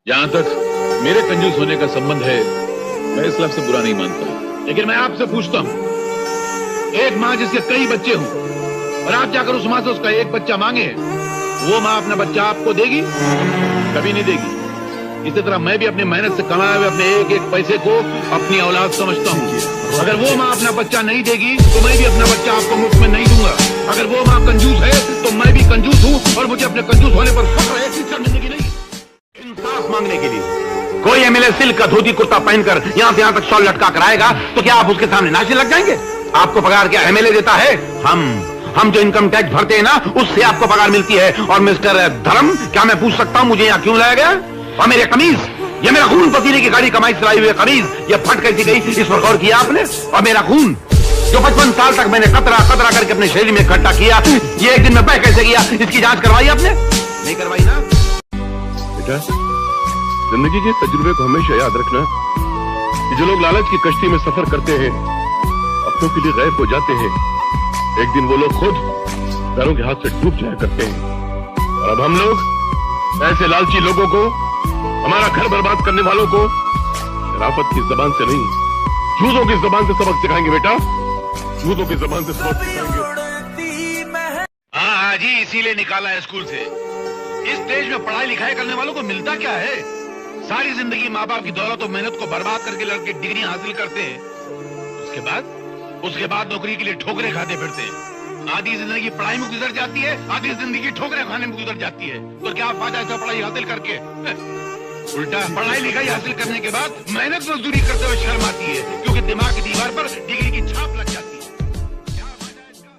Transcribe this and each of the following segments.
जहां तक मेरे कंजूस होने का संबंध है, मैं इस लफ्ज से बुरा नहीं मानता, लेकिन मैं आपसे पूछता हूं, एक माँ जिसके कई बच्चे हों और आप जाकर उस माँ से उसका एक बच्चा मांगे, वो माँ अपना बच्चा आपको देगी? कभी नहीं देगी। इसी तरह मैं भी अपनी मेहनत से कमाए हुए अपने एक एक पैसे को अपनी औलाद समझता हूँ। अगर वो माँ अपना बच्चा नहीं देगी तो मैं भी अपना बच्चा आपको मुफ्त में नहीं दूंगा। अगर वो माँ कंजूस है तो मैं भी कंजूस हूँ और मुझे अपने कंजूस होने पर फख्र है। ऐसी शर्मिंदगी नहीं। इंसाफ मांगने के लिए कोई एमएलए सिल्क का धोती कुर्ता पहनकर यहाँ से यहाँ तक शॉल लटका कर आएगा तो क्या आप उसके सामने नाचने लग जाएंगे? आपको पगार क्या एमएलए देता है? हम जो इनकम टैक्स भरते हैं ना, उससे आपको पगार मिलती है। और मिस्टर धर्म, क्या मैं पूछ सकता हूँ मुझे यहाँ क्यों लाया गया? और मेरे कमीज, ये मेरा खून पसीने की गाड़ी कमाई से लाई हुई कमीज, ये फट कैसी गई, इस पर गौर किया आपने? और मेरा खून जो 55 साल तक मैंने कतरा कतरा करके अपने शरीर में इकट्ठा किया, ये एक दिन में बह कैसे गया? इसकी जांच करवाई आपने? नहीं करवाई ना? बेटा, जिंदगी के तजुर्बे को हमेशा याद रखना कि जो लोग लालच की कश्ती में सफर करते हैं, अपनों के लिए गैब हो जाते हैं, एक दिन वो लोग खुद पैरों के हाथ से डूब जाया करते हैं। और अब हम लोग ऐसे लालची लोगों को, हमारा घर बर्बाद करने वालों को शराफत की जबान से नहीं, जूतों की जबान से सबक सिखाएंगे। बेटा, जूतों की जबान से सबक सिखाएंगे। हाँ जी, इसीलिए निकाला है स्कूल से। इस देश में पढ़ाई लिखाई करने वालों को मिलता क्या है? सारी जिंदगी माँ बाप की दौलत और मेहनत को बर्बाद करके लड़के डिग्री हासिल करते हैं। उसके बाद नौकरी के लिए ठोकरें खाते फिरते हैं। आधी जिंदगी पढ़ाई में गुजर जाती है, आधी जिंदगी ठोकरें खाने में गुजर जाती है। तो क्या फायदा ऐसा पढ़ाई हासिल करके? उल्टा पढ़ाई लिखाई हासिल करने के बाद मेहनत मजदूरी करते हुए शर्म आती है, क्योंकि दिमाग की दीवार पर डिग्री की छाप लग जाती है। क्या फायदा इसका?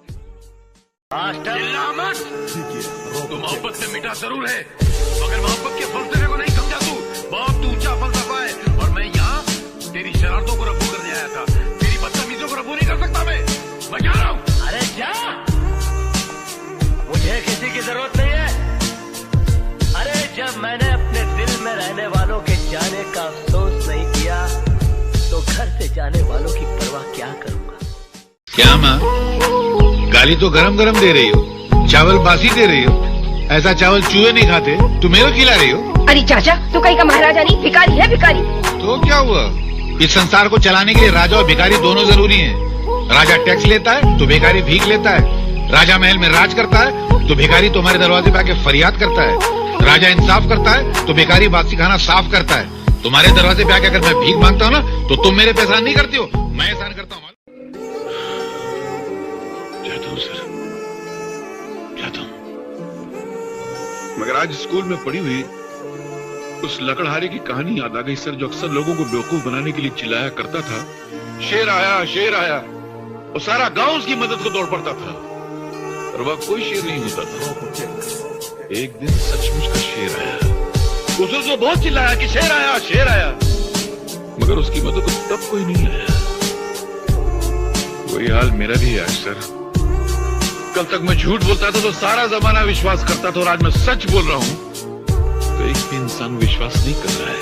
तो मोहब्बत से मिटा जरूर है, मगर मोहब्बत के फलसफे को नहीं समझा तू। बहुत ऊंचा फलसफा है और मैं यहाँ तेरी शरारतों को रफू करने आया था। तेरी बदतमीजों को रफू नहीं कर सकता मैं जा रहा हूँ। अरे क्या? मुझे किसी की जरूरत नहीं है। अरे जब मैंने अपने दिल में रहने वालों के जाने का अफसोस नहीं किया तो घर से जाने वालों की परवाह क्या करूंगा? क्या माँ, गाली तो गरम गरम दे रही हो, चावल बासी दे रही हो। ऐसा चावल चूहे नहीं खाते, तुम मेरे खिला रही हो। अरे चाचा, तू कहीं का महाराजा नहीं, भिखारी है भिखारी। तो क्या हुआ? इस संसार को चलाने के लिए राजा और भिखारी दोनों जरूरी हैं। राजा टैक्स लेता है तो भिखारी भीख लेता है। राजा महल में राज करता है तो भिखारी तुम्हारे दरवाजे पे आके फरियाद करता है। राजा इंसाफ करता है तो भिखारी बासी खाना साफ करता है। तुम्हारे दरवाजे पे आके अगर मैं भीख मांगता हूँ ना तो तुम मेरे पे एहसान नहीं करती हो, मैं एहसान करता हूँ। जाता हूँ सर, जाता हूँ। मगर आज स्कूल में पढ़ी हुई उस लकड़हारे की कहानी याद आ गई सर, जो अक्सर लोगों को बेवकूफ बनाने के लिए चिल्लाया करता था, शेर आया शेर आया। और सारा गांव उसकी मदद को दौड़ पड़ता था, और वह कोई शेर नहीं होता था। एक दिन सचमुच का शेर आया। उसने तो बहुत चिल्लाया कि शेर आया शेर आया, मगर उसकी मदद को तब कोई नहीं आया। वही हाल मेरा भी है आज सर। कल तक मैं झूठ बोलता था तो सारा जमाना विश्वास करता था, और आज मैं सच बोल रहा हूं तो एक भी इंसान विश्वास नहीं कर रहा है।